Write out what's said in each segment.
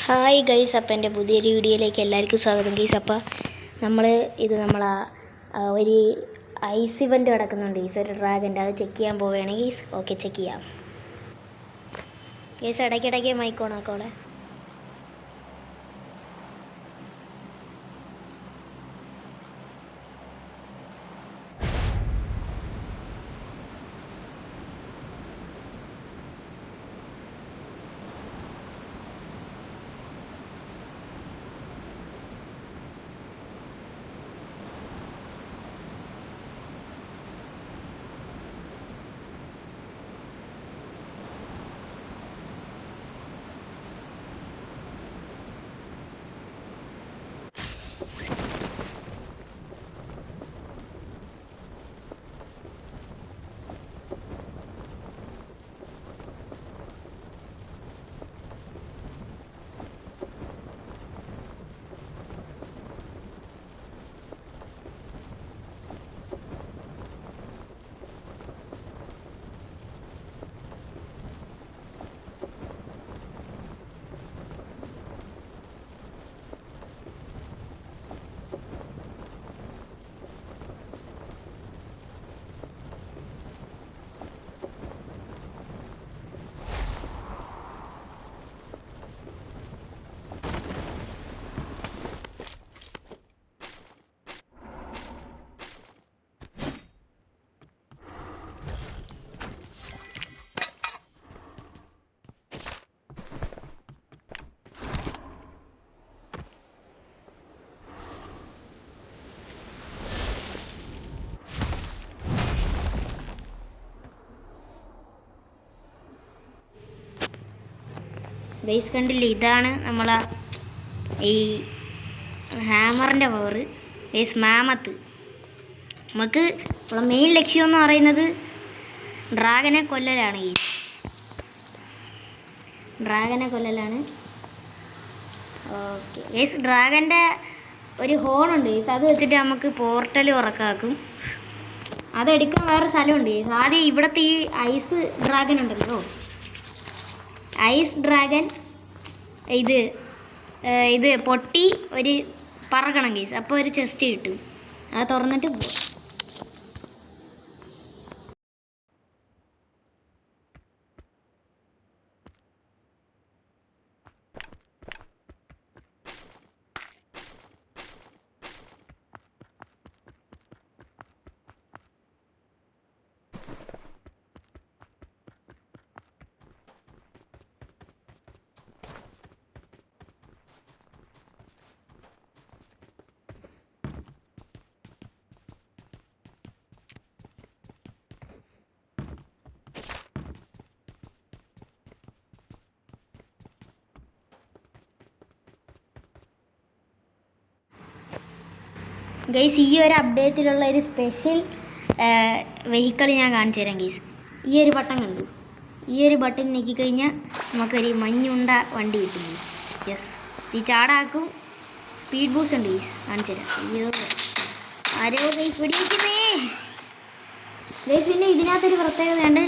Hi guys, അപ്പം എൻ്റെ പുതിയൊരു വീഡിയോയിലേക്ക് എല്ലാവർക്കും സ്വാഗതം ഗൈസ്. അപ്പം നമ്മളാ ഒരു ഐസ് ഇവൻ്റ് കിടക്കുന്നുണ്ട് ഗൈസ്, ഒരു ഡ്രാഗൻ്റെ. അത് ചെക്ക് ചെയ്യാൻ പോവുകയാണ് ഗൈസ്. ഓക്കെ, ചെക്ക് ചെയ്യാം ഗൈസ്. ഇടയ്ക്കിടയ്ക്ക് മൈക്ക് ഓൺ ആക്കോളെ. ഗൈസ് കണ്ടില്ലേ, ഇതാണ് നമ്മളെ ഈ ഹാമറിൻ്റെ പവർ ഗൈസ്. മാമത്ത് നമുക്ക് നമ്മളെ മെയിൻ ലക്ഷ്യം എന്ന് പറയുന്നത് ഡ്രാഗനെ കൊല്ലലാണ് ഗൈസ്. ഡ്രാഗനെ കൊല്ലലാണ്. ഓക്കെ ഗൈസ്, ഡ്രാഗൻ്റെ ഒരു ഹോണുണ്ട് ഗൈസ്. അത് വെച്ചിട്ട് നമുക്ക് പോർട്ടൽ ഉറക്കാക്കും. അതെടുക്കാൻ വേറെ സ്ഥലമുണ്ട് ഗൈസ്. ആദ്യം ഇവിടുത്തെ ഈ ഐസ് ഡ്രാഗൻ ഉണ്ടല്ലോ, ഐസ് ഡ്രാഗൻ ഇത് പൊട്ടി ഒരു പറക്കണം ഗൈസ്. അപ്പോൾ ഒരു ചെസ്റ്റ് കിട്ടും. അത് തുറന്നിട്ട് പോകും. ഗൈസ്, ഈ ഒരു അപ്ഡേറ്റിലുള്ള ഒരു സ്പെഷ്യൽ വെഹിക്കിൾ ഞാൻ കാണിച്ചു തരാം ഗൈസ്. ഈ ഒരു ബട്ടൺ കണ്ടു, ഈ ഒരു ബട്ടൺ ഞെക്കിക്കഴിഞ്ഞാൽ നമുക്കൊരു മഞ്ഞുണ്ട വണ്ടി കിട്ടും ഗൈസ്. യെസ്, ഈ ചാടാക്കും. സ്പീഡ് ബൂസ്റ്റ് ഉണ്ട് ഗൈസ്, കാണിച്ചു തരാം. അയ്യോ ആരോ ഗൈസ് വെടിവെക്കുന്നേ ഗൈസ്. പിന്നെ ഇതിനകത്തൊരു പ്രത്യേകതയുണ്ട്,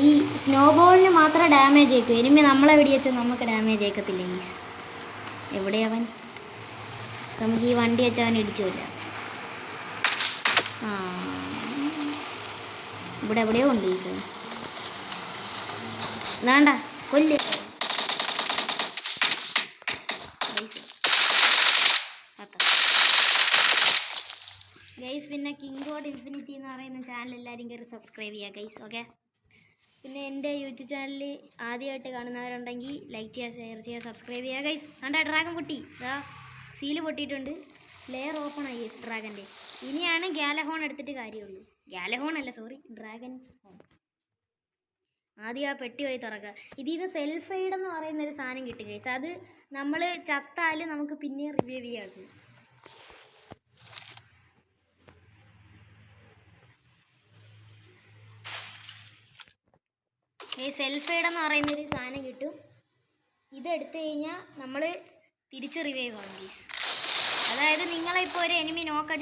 ഈ സ്നോബോളിന് മാത്രമേ ഡാമേജ് ആക്കും. എനിമി നമ്മളെ വെടിവെച്ചാൽ നമുക്ക് ഡാമേജ് ആക്കത്തില്ല ഗൈസ്. എവിടെയവൻ? നമുക്ക് ഈ വണ്ടി വെച്ച് അവൻ ഇടിച്ചില്ല. ഇവിടെ എവിടെയോ ഉണ്ട് ഈ സാധനം. വേണ്ട, കൊല്ല് ഗൈസ്. പിന്നെ കിങ് ഗോഡ് ഇൻഫിനിറ്റി എന്ന് പറയുന്ന ചാനൽ എല്ലാവരും കയറി സബ്സ്ക്രൈബ് ചെയ്യുക ഗൈസ്. ഓക്കെ, പിന്നെ എൻ്റെ യൂട്യൂബ് ചാനൽ ആദ്യമായിട്ട് കാണുന്നവരുണ്ടെങ്കിൽ ലൈക്ക് ചെയ്യുക, ഷെയർ ചെയ്യുക, സബ്സ്ക്രൈബ് ചെയ്യുക ഗൈസ്. വേണ്ട, ഡ്രാഗൺ പൊട്ടി, സീല് പൊട്ടിയിട്ടുണ്ട്. ലെയർ ഓപ്പൺ ആയി ഗൈസ് ഡ്രാഗൻ്റെ. ഇനിയാണ് ഗാലഹോൺ എടുത്തിട്ട് കാര്യമുള്ളൂ. ഗാലഹോൺ അല്ല, സോറി, ഡ്രാഗൻസ് ഹോൺ. ആദ്യം ആ പെട്ടി പോയി തുറക്കുക. ഇതിന് സെൽഫ് എയ്ഡ് എന്ന് പറയുന്നൊരു സാധനം കിട്ടും ഗൈസ്. അത് നമ്മൾ ചത്താലും നമുക്ക് പിന്നെ റിവൈവ് ചെയ്യാക്കും. ഈ സെൽഫ് എയ്ഡ് എന്ന് പറയുന്നൊരു സാധനം കിട്ടും. ഇതെടുത്തു കഴിഞ്ഞാൽ നമ്മൾ തിരിച്ച് റിവൈവ് ആകും ഗൈസ്. അതായത് നിങ്ങളിപ്പോൾ ഒരു എനിമി നോക്ക്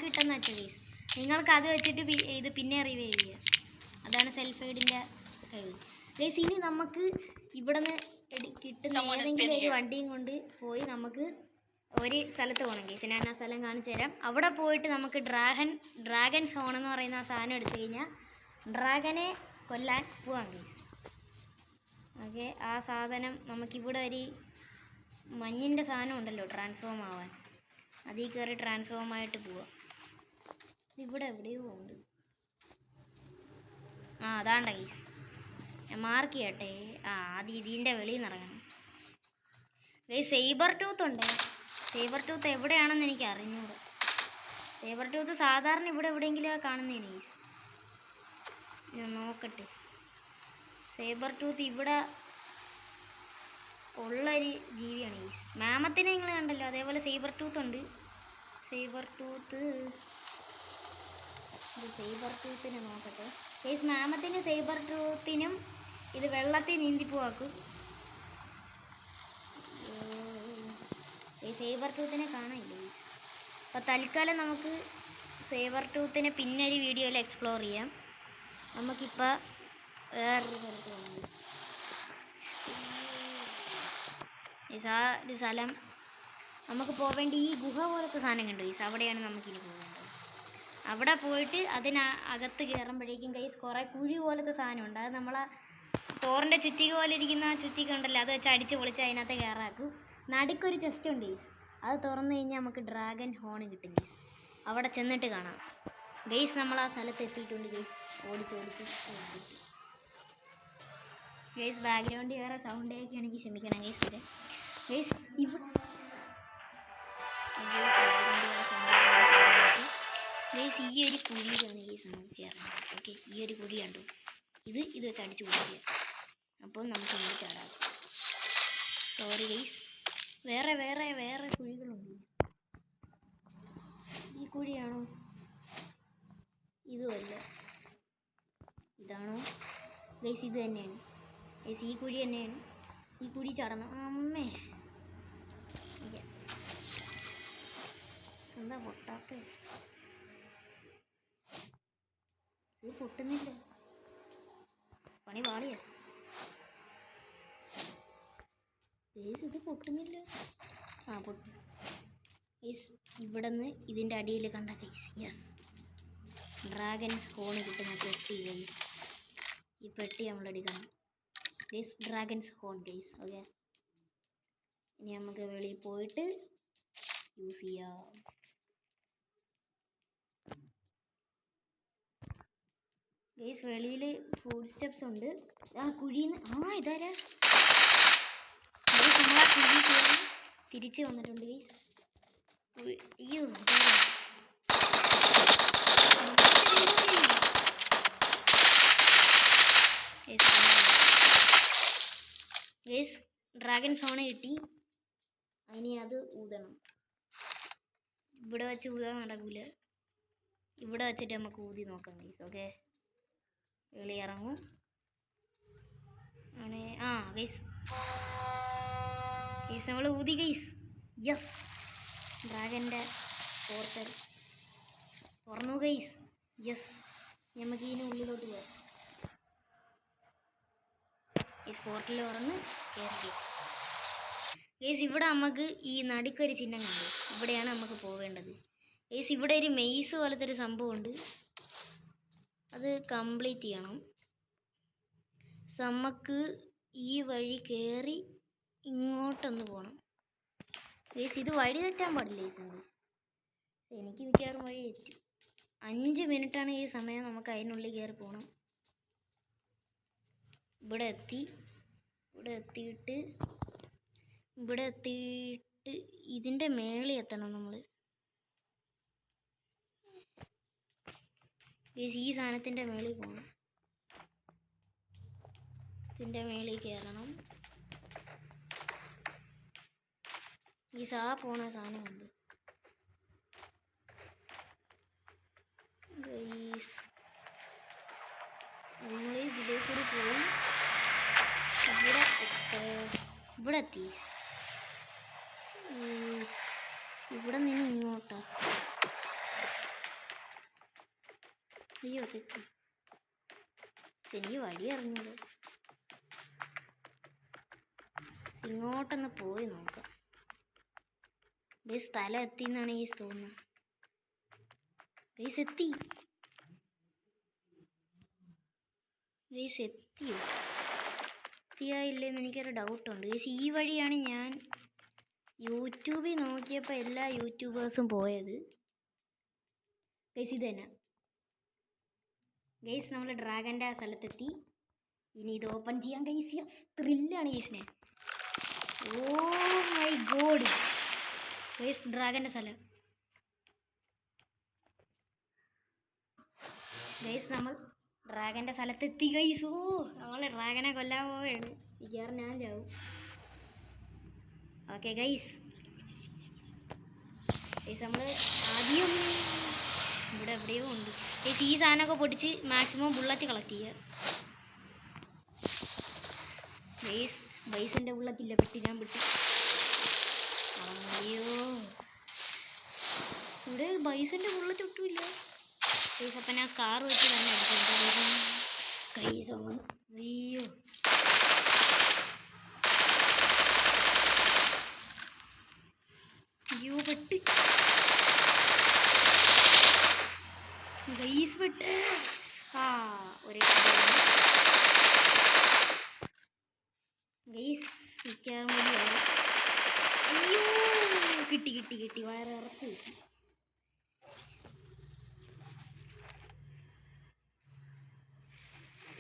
കിട്ടുന്ന വെച്ചാൽ ഗൈസ്, നിങ്ങൾക്ക് അത് വെച്ചിട്ട് ഇത് പിന്നെ റിവൈവ് ചെയ്യാം. അതാണ് സെൽഫ് എയ്ഡിൻ്റെ കഴിവ് ഗൈസ്. ഇനി നമുക്ക് ഇവിടുന്ന് കിട്ടുന്ന ഏതെങ്കിലും ഒരു വണ്ടിയും കൊണ്ട് പോയി നമുക്ക് ഒരു സ്ഥലത്ത് പോകണം കേസ്. ഞാൻ ആ സ്ഥലം കാണിച്ചു തരാം. അവിടെ പോയിട്ട് നമുക്ക് ഡ്രാഗൻസ് ഹോൺ എന്ന് പറയുന്ന ആ സാധനം എടുത്തു കഴിഞ്ഞാൽ ഡ്രാഗനെ കൊല്ലാൻ പോവാം കേസ്. ഓക്കെ, ആ സാധനം നമുക്കിവിടെ ഒരു മഞ്ഞിൻ്റെ സാധനം ഉണ്ടല്ലോ ട്രാൻസ്ഫോം ആവാൻ, അതിൽ കയറി ട്രാൻസ്ഫോം ആയിട്ട് പോവാം. ഇവിടെ എവിടെയോ ഉണ്ട്. ആ അതാണ്ട കേസ്, ഞാൻ മാർക്ക് ചെയ്യട്ടെ. അത് ഇതിൻ്റെ വെളിയിൽ നിന്ന് ഇറങ്ങണം. സൈബർ ടൂത്ത് ഉണ്ട്. സൈബർ ടൂത്ത് എവിടെയാണെന്ന് എനിക്ക് അറിഞ്ഞൂടെ. സൈബർ ടൂത്ത് സാധാരണ ഇവിടെ എവിടെയെങ്കിലും കാണുന്നതാണ് ഗൈസ്. ഞാൻ നോക്കട്ടെ. സൈബർ ടൂത്ത് ഇവിടെ ഉള്ളൊരു ജീവിയാണ് ഗൈസ്. മാമത്തിനെ നിങ്ങൾ കണ്ടല്ലോ, അതേപോലെ സൈബർ ടൂത്ത് ഉണ്ട്. സൈബർ ടൂത്തിനെ നോക്കട്ടെ ഗൈസ്. മാമത്തിനും സൈബർ ടൂത്തിനും ഇത് വെള്ളത്തിൽ നീന്തിപ്പോവാക്കും. സൈബർ ടൂത്തിനെ കാണാനില്ല ഗൈസ്. അപ്പോൾ തൽക്കാലം നമുക്ക് സൈബർ ടൂത്തിനെ പിന്നെ ഒരു വീഡിയോയിൽ എക്സ്പ്ലോർ ചെയ്യാം. നമുക്കിപ്പോൾ വേറൊരു സ്ഥലത്ത് പോകാം ഗൈസ്. ആ ഒരു സ്ഥലം നമുക്ക് പോവേണ്ട ഈ ഗുഹ പോലത്തെ സാധനം കണ്ടു ഗൈസ്, അവിടെയാണ് നമുക്കിനി പോകേണ്ടത്. അവിടെ പോയിട്ട് അതിനകത്ത് കയറുമ്പോഴേക്കും ഗൈസ് കുറേ കുഴി പോലത്തെ സാധനമുണ്ട്. അത് നമ്മളെ തോറിൻ്റെ ചുറ്റിക പോലെ ഇരിക്കുന്ന ചുറ്റിക ഉണ്ടല്ലോ, അത് വെച്ച് അടിച്ച് പൊളിച്ച് അതിനകത്ത് കയറാക്കും. നടുക്കൊരു ചെസ്റ്റ് ഉണ്ട് ഗൈസ്, അത് തുറന്നു കഴിഞ്ഞാൽ നമുക്ക് ഡ്രാഗൺ ഹോൺ കിട്ടും ഗൈസ്. അവിടെ ചെന്നിട്ട് കാണാം ഗൈസ്. നമ്മൾ ആ സ്ഥലത്ത് എത്തിയിട്ടുണ്ട് ഗൈസ്. ഓടിച്ച് ഗൈസ് ബാക്ക്ഗ്രൗണ്ടിൽ വേറെ സൗണ്ട് ആയിരിക്കുകയാണെങ്കിൽ ക്ഷമിക്കണം ഗൈസ്. ഗൈസ് ഇവിടെ ഗൈസ് ഈ ഒരു കുഴിയാണ് ഗൈസ് നമുക്ക് കയറുന്നത്. ഓക്കെ, ഈ ഒരു കുഴി കണ്ടു, ഇത് വെച്ച് അടിച്ച് പൊളിക്കുക. അപ്പോൾ നമുക്ക് ഇങ്ങനെ ചാടാം. സോറി ഗൈസ്, വേറെ കുഴികളുണ്ട്. ഈ കുഴിയാണോ? ഇതുമല്ല, ഇതാണോ ഗൈസ്? ഇത് തന്നെയാണ് ഗൈസ്, ഈ കുഴി തന്നെയാണ്. ഈ കുഴി ചാടണം. അമ്മേ, എന്താ പൊട്ടാത്ത? ഇത് പൊട്ടുന്നില്ല, പണി പാളിയ ഗൈസ്. ഇത് പൊട്ടുന്നില്ല. പൊട്ടു ഗൈസ്. ഇവിടെ നിന്ന് ഇതിൻ്റെ അടിയിൽ കണ്ട ഗൈസ്, യെസ്, ഡ്രാഗൻസ് ഹോൺ കിട്ടുന്ന പെട്ടി ഗൈസ്. ഈ പെട്ടി നമ്മളെടുക്കണം guys, dragons horn guys. Okay, ഇനി നമുക്ക് വെളിയിൽ പോയിട്ട് യൂസ് ചെയ്യാം. ഗൈസ് വെളിയിൽ ഫുഡ് സ്റ്റെപ്സ് ഉണ്ട്. കുഴിന്ന് ഇതാരാ ഗൈസ്? നമ്മളാ കുഴി കയറി തിരിച്ച് വന്നിട്ടുണ്ട് ഗൈസ്. അയ്യോ, ഗൈസ് ഡ്രാഗൺ സോണ കിട്ടി. ഇനി അത് ഊതണം. ഇവിടെ വെച്ച് ഊതാൻ നടക്കൂല, ഇവിടെ വെച്ചിട്ട് നമുക്ക് ഊതി നോക്കാം ഗൈസ്. ഓക്കെ, വെളി ഇറങ്ങും. ഗൈസ് നമ്മൾ ഊതി ഗൈസ്. യെസ്, ഡ്രാഗൻ്റെ പോർട്ടൽ തുറന്നു ഗൈസ്. യെസ്, നമുക്ക് ഇതിന് ഉള്ളിലോട്ട് പോകാം. ഈ പോർട്ടൽ തുറന്ന് കയറി ഗൈസ്. ഇവിടെ നമുക്ക് ഈ നടുക്കൊരു ചിഹ്നം കണ്ടു, ഇവിടെയാണ് നമുക്ക് പോവേണ്ടത് ഗൈസ്. ഇവിടെ ഒരു മെയ്സ് പോലത്തെ ഒരു സംഭവമുണ്ട്, അത് കംപ്ലീറ്റ് ചെയ്യണം. നമുക്ക് ഈ വഴി കയറി ഇങ്ങോട്ടൊന്ന് പോകണം ഗൈസ്. ഇത് വഴി തെറ്റാൻ പാടില്ല ഗൈസ്. എനിക്ക് മിക്കവാറും വഴി തെറ്റും. 5 മിനിറ്റാണ് ഈ സമയം. നമുക്ക് അതിനുള്ളിൽ കയറി പോകണം. ഇവിടെ എത്തിയിട്ട് ഇതിൻ്റെ മേളിൽ എത്തണം നമ്മൾ ഗൈസ്. ഈ സാധനത്തിൻ്റെ മേളിൽ പോകണം, ഇതിൻ്റെ മേളിൽ കയറണം ഈ പോണ സാധനം ഉണ്ട് ഗൈസ്. നമ്മൾ ഇതിലേ കൂടി പോയി ഇവിടെ എത്തി. ഇവിടെ നിന്ന് ഇങ്ങോട്ടാ. അയ്യോ തെറ്റി, എനിക്ക് വഴി അറിഞ്ഞൂടെ. ഇങ്ങോട്ടൊന്ന് പോയി നോക്കാം. സ്ഥലം എത്തിന്നാണ് ഈ തോന്നുന്നത്. എത്തിയായില്ലെന്ന് എനിക്കൊരു ഡൗട്ടുണ്ട്. ഈ വഴിയാണ് ഞാൻ യൂട്യൂബിൽ നോക്കിയപ്പോൾ എല്ലാ യൂട്യൂബേഴ്സും പോയത്. ഇത് തന്നെ ഗൈസ്, നമ്മൾ ഡ്രാഗൻ്റെ ആ സ്ഥലത്തെത്തി. ഇനി ഇത് ഓപ്പൺ ചെയ്യാൻ ഗൈസ്. ത്രില്ലാണ് ഗൈസിനെ. ഓ മൈ ഗോഡ് ഗൈസ്, ഡ്രാഗൻ്റെ സ്ഥലം ഗൈസ്. നമ്മൾ ഡ്രാഗൻ്റെ സ്ഥലത്തെത്തി ഗൈസ്. നമ്മൾ ഡ്രാഗനെ കൊല്ലാൻ പോവുകയാണ്. മിക്കവാറും ഞാൻ ചാവും. ഓക്കെ ഗൈസ്, നമ്മൾ ആദ്യം ഇവിടെ എവിടെയോ ഉണ്ട്. ഈ സാധനമൊക്കെ പൊട്ടിച്ച് മാക്സിമം ബുള്ളറ്റ് കളക്ട് ചെയ്യുക ഗൈസ്. ബൈസിൻ്റെ ബുള്ളറ്റില്ല, ഞാൻ പെട്ടി. അയ്യോ, ഇവിടെ ബൈസിൻ്റെ ബുള്ളറ്റ് ഒട്ടുമില്ല ഗൈസ്. അപ്പം ഞാൻ സ്കാർ വെച്ച് തന്നെ അടിച്ചു ഗൈസ്. അയ്യോ, പെട്ട് ഗൈസ്, പെട്ട്. ഒരു ഗൈസ് മിക്കവാറും മതിയാവും. അയ്യോ, കിട്ടി വയറ് ഇറച്ച് കിട്ടി.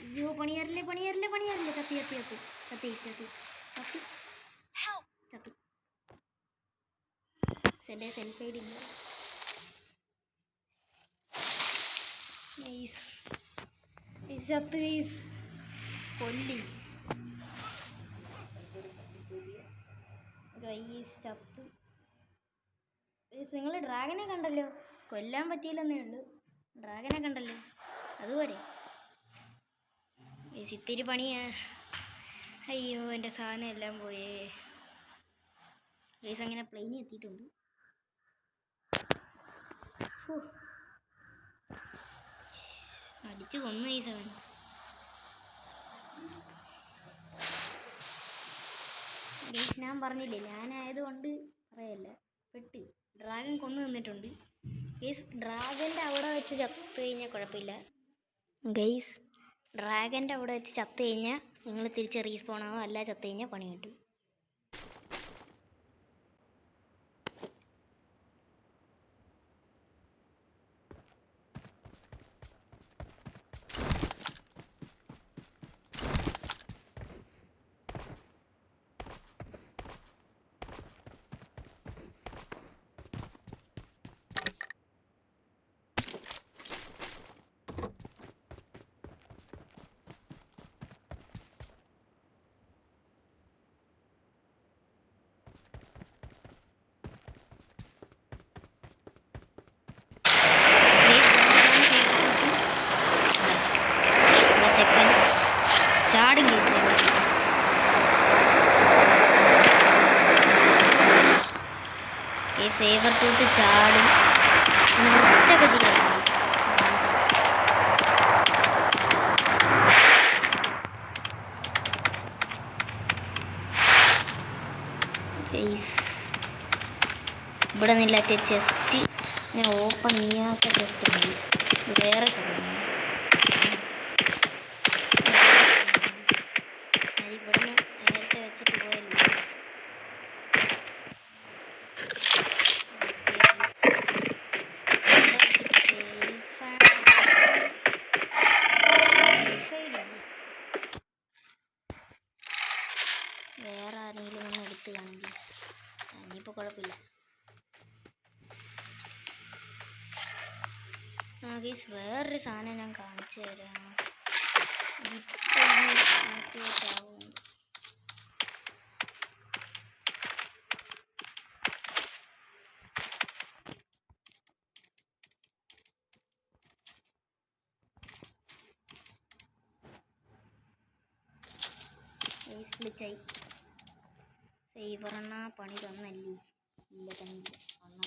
അയ്യോ, പണിയാറില്ലേ. ചത്തി സെൽഫ് ഐഡി ഇല്ല. ചത്ത് ഗൈസ്. കൊല്ലി ഗൈസ്, ചത്ത്. നിങ്ങൾ ഡ്രാഗനെ കണ്ടല്ലോ, കൊല്ലാൻ പറ്റിയില്ലെന്നേ ഉള്ളൂ. ഡ്രാഗനെ കണ്ടല്ലോ, അതുപോലെ ഗൈസ് ഇത്തിരി പണിയാ. അയ്യോ, എൻ്റെ സാധനം എല്ലാം പോയേ ഗൈസ്. അങ്ങനെ പ്ലെയിനിൽ എത്തിയിട്ടുണ്ട്. അടിച്ചു കൊന്നു ഗൈസ് അവൻ. ഗൈസ്, ഞാൻ പറഞ്ഞില്ലേ, ഞാനായതുകൊണ്ട് പറയല്ല, പെട്ട്. ഡ്രാഗൺ കൊന്നു നിന്നിട്ടുണ്ട് ഗൈസ്. ഡ്രാഗൻ്റെ അവിടെ വെച്ച് ചത്തു കഴിഞ്ഞാൽ കുഴപ്പമില്ല ഗൈസ്. ഡ്രാഗൻ്റെ അവിടെ വെച്ച് ചത്തു കഴിഞ്ഞാൽ നിങ്ങൾ തിരിച്ച് റീസ്പോൺ ആവും. അല്ല ചത്തു കഴിഞ്ഞാൽ പണി കിട്ടും. സേവർ ടൂത്ത് ചാടും. ഒറ്റൊക്കെ ചെയ്യാം. ഇവിടെ നിന്നില്ലാത്ത ചെസ്റ്റ് ഞാൻ ഓപ്പൺ ചെയ്യാത്ത ചെസ്റ്റ് വേറെ സമയം. ഇവിടുന്ന് നേരത്തെ വെച്ചിട്ട് പോയല്ലോ. വേറെ ആരെങ്കിലും ഒന്ന് എടുത്ത് കാണെങ്കിൽ ഇനിയിപ്പോൾ കുഴപ്പമില്ല. ഗൈസ്, വേറൊരു സാധനം ഞാൻ കാണിച്ചു തരാം. ആക്ടിവേറ്റ് വിളിച്ചായി. സേവറണ്ണ പണി തന്നല്ലേ? ഇല്ല തന്നില്ല. അണ്ണാ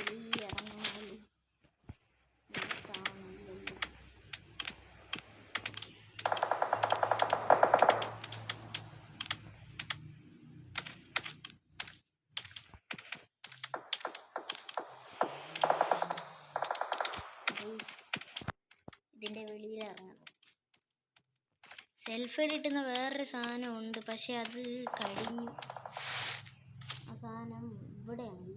വെളിയിറങ്ങാനല്ലേ? എൽഫേഡ് കിട്ടുന്ന വേറൊരു സാധനം ഉണ്ട്, പക്ഷെ അത് കഴിഞ്ഞു. ആ സാധനം ഇവിടെയാണ്.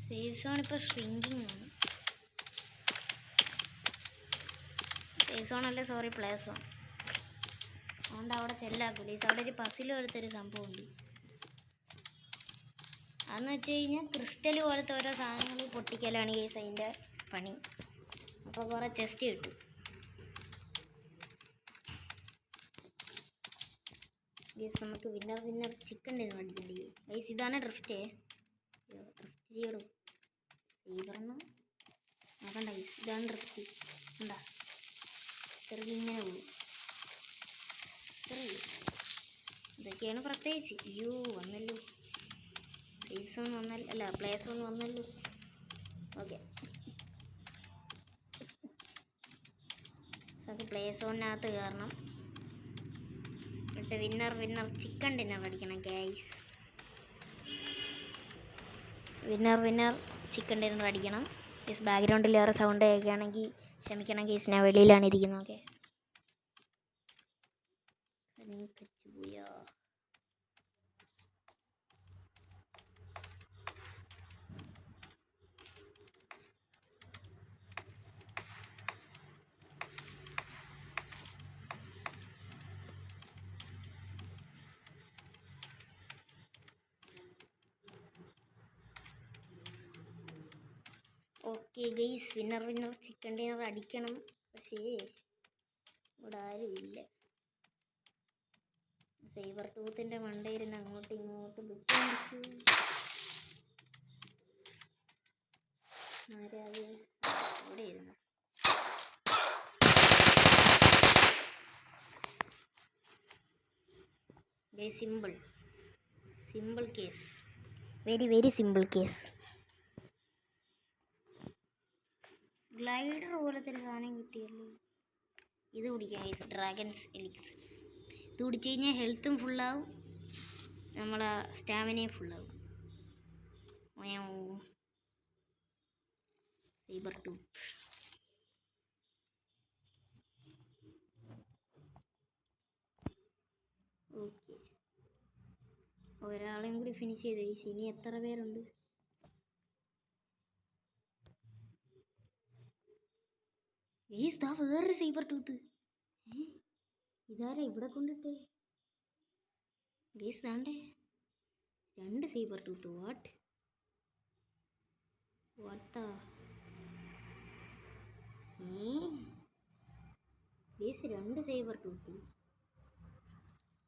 സേഫ് സോൺ ഇപ്പോൾ ഷ്രിങ്കിങ് ആണ്. സേഫ് സോൺ അല്ലേ, സോറി, പ്ലേ സോൺ. അതുകൊണ്ട് അവിടെ ചെല്ലാക്കൂല. അവിടെ ഒരു പസിൽ പോലത്തെ ഒരു സംഭവമുണ്ട്. അതെന്ന് വെച്ച് കഴിഞ്ഞാൽ ക്രിസ്റ്റൽ പോലത്തെ ഓരോ സാധനങ്ങൾ പൊട്ടിക്കലാണ് ഗൈസ് അതിൻ്റെ പണി. അപ്പോൾ കുറേ ചെസ്റ്റ് കിട്ടും. ഗൈസ് നമുക്ക് വിന്നർ ചിക്കൻ ഡിന്നർ അടിക്കണ്ടേ ഗൈസ്. ഇതാണ് ഡ്രിഫ്റ്റ്. ഡ്രിഫ്റ്റ് ചെയ്യണം. സീബറെന്ന് നോക്കണ്ട ഗൈസ്. ഇതാണ് ഡ്രിഫ്റ്റ്. എന്താ ചെറുത് ഇങ്ങനെ പോകും. ഇതൊക്കെയാണ് പ്രത്യേകിച്ച്. അയ്യോ വന്നല്ലോ, സേഫ് സോൺ വന്നല്ലോ, അല്ല പ്ലേ സോൺ വന്നല്ലോ. ഓക്കെ, നമുക്ക് പ്ലേ സോണിനകത്ത് കയറണം. എന്നിട്ട് വിന്നർ ചിക്കൻ ഡിന്നർ അടിക്കണം ഗൈസ്. വിന്നർ ചിക്കൻ ഡിന്നർ അടിക്കണം ഗൈസ്. ബാക്ക്ഗ്രൗണ്ടിൽ വേറെ സൗണ്ട് കേൾക്കുകയാണെങ്കിൽ ക്ഷമിക്കണം ഗൈസ്, ഞാൻ വെളിയിലാണ് ഇരിക്കുന്നത്. Okay, okay guys, winner chicken dinner അടിക്കണം. പക്ഷേ ഇവിടെ ആരും ഇല്ല. സൈബർ ടൂത്തിൻ്റെ മണ്ടയിരുന്ന് അങ്ങോട്ടും ഇങ്ങോട്ടും ആരാത് ഇവിടെ ഇരുന്നു. Guys simple case, very simple case. Glider പോലത്തെ ഒരു സാധനം കിട്ടിയല്ലോ. ഇത് കുടിക്കാം ഗൈസ്, ഡ്രാഗൺസ് എലിക്സ്. ഇത് കുടിച്ചു കഴിഞ്ഞാൽ ഹെൽത്തും ഫുള്ളാവും, നമ്മളെ സ്റ്റാമിനയും ഫുള്ളാവും. Cyber tooth. ഓക്കെ, ഒരാളെയും കൂടി ഫിനിഷ് ചെയ്ത് ഗൈസ്. ഇനി എത്ര പേരുണ്ട്? ഗൈസ് ദാ വേറൊരു സൈബർ ടൂത്ത്. ഇതാരാ ഇവിടെ കൊണ്ടിട്ടേ? ഗൈസ് ദാണ്ടേ 2 cyber tooth. What guys 2 cyber tooth.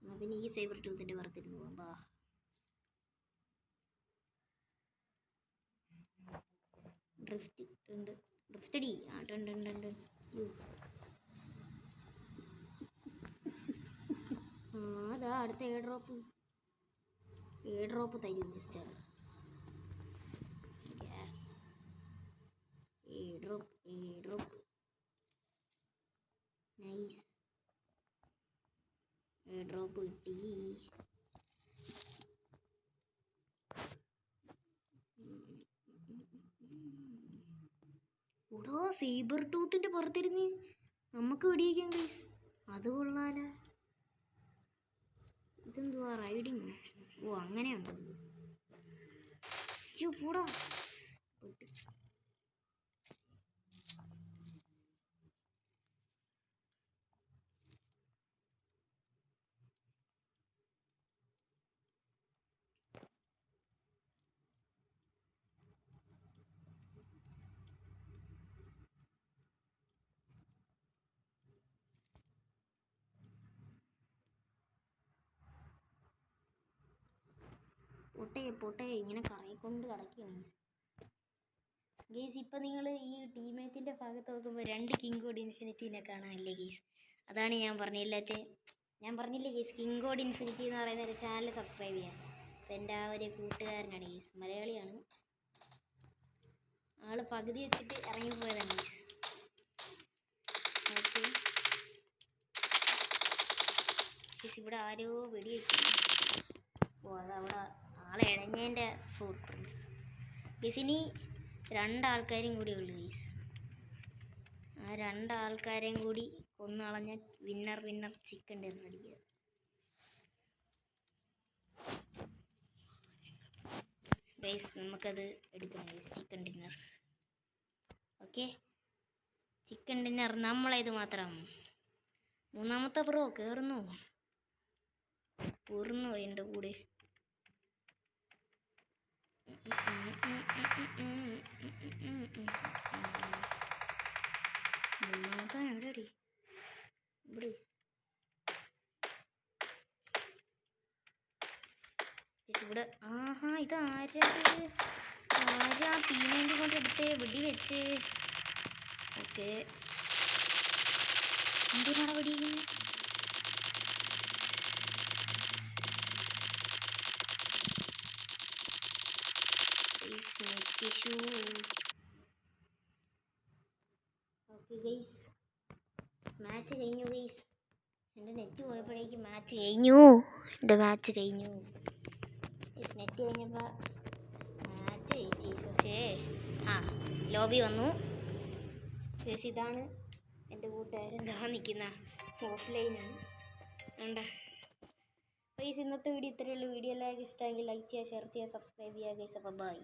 എന്നാൽ പിന്നെ ഈ സൈബർ ടൂത്തിൻ്റെ പുറത്തിരുന്ന് പോകാം. ബാ, ഡ്രിഫ്റ്റ് ഉണ്ട്. ഡ്രിഫ്റ്റടി ഉണ്ട്. അതാ അടുത്ത എയർ ഡ്രോപ്പ് തരും mister. Air drop nice. Air drop കിട്ടി. ഓടോ സൈബർ ടൂത്തിൻ്റെ പുറത്തിരുന്ന് നമുക്ക് വെടിയിക്കാൻ ഗൈസ്. അത് കൊള്ളാല. ഇതെന്തുവാ റൈഡിങ്? ഓ അങ്ങനെയുണ്ട്. കൂടാ പൊട്ടേ ഇങ്ങനെ കറങ്ങിക്കൊണ്ട് കിടക്കുകയാണ് ഗെയ്സ്. ഇപ്പം നിങ്ങൾ ഈ ടീമേറ്റിൻ്റെ ഭാഗത്ത് നോക്കുമ്പോൾ 2 കിങ് കോഡ് ഇൻഫിനിറ്റീനെ കാണാനല്ലേ ഗെയ്സ്? അതാണ് ഞാൻ പറഞ്ഞില്ലേ ഗെയ്സ്, കിങ് കോഡ് ഇൻഫിനിറ്റി എന്ന് പറയുന്ന ഒരു ചാനൽ സബ്സ്ക്രൈബ് ചെയ്യാം. അപ്പം എൻ്റെ ആ ഒരു കൂട്ടുകാരനാണ് ഗെയ്സ്, മലയാളിയാണ്. ആള് പകുതി വെച്ചിട്ട് ഇറങ്ങിപ്പോയതാണ് ഗെയ്സ്. ഓക്കെ ഗെയ്സ്, ഇവിടെ ആരോ വെടി വെക്കുന്നു. ഓ അതവിടെ ആളെ ഇഴഞ്ഞതിൻ്റെ ഫുട് പ്രിൻസ് ഗെയ്സ്. ഇനി 2 ആൾക്കാരും കൂടി ഉള്ളു ഗെയ്സ്. ആ 2 ആൾക്കാരെയും കൂടി കൊന്നു കളഞ്ഞ വിന്നർ ചിക്കൻ ഡിന്നർ അടിക്കുക. ഗൈസ് നമുക്കത് എടുക്കണം chicken dinner. Okay, chicken dinner നമ്മളേത് മാത്രം. മൂന്നാമത്തെ ബ്രോ കയറുന്നു, പൂർന്നു എൻ്റെ കൂടെ. മൂന്നാമത്തെ എവിടെ അടി ഇവിടെ. ഇവിടെ ആഹാ, ഇത് ആരാ പീനേണ്ടി കൊണ്ട് എടുത്ത് വെടി വെച്ച്. ഓക്കെ, എന്തിനാണ് വെടിക്കുന്നത്? ഓക്കെ ഗൈസ്, മാച്ച് കഴിഞ്ഞു ഗൈസ്. എൻ്റെ നെറ്റ് പോയപ്പോഴേക്കും മാച്ച് കഴിഞ്ഞു. നെറ്റ് കഴിഞ്ഞപ്പോൾ മാച്ച് ജയിച്ചു. പക്ഷേ ലോബി വന്നു ഗൈസ്. ഇതാണ് എൻ്റെ കൂട്ടുകാരൻ നിൽക്കുന്ന ഓഫ്ലൈനാണ് ഉണ്ട് ഗൈസ്. ഇന്നത്തെ വീഡിയോ ഇത്രയേ ഉള്ളൂ. വീഡിയോ എല്ലാവർക്കും ഇഷ്ടമെങ്കിൽ ലൈക്ക് ചെയ്യുക, ഷെയർ ചെയ്യുക, സബ്സ്ക്രൈബ് ചെയ്യുക ഗൈസ്. അപ്പോൾ ബൈ.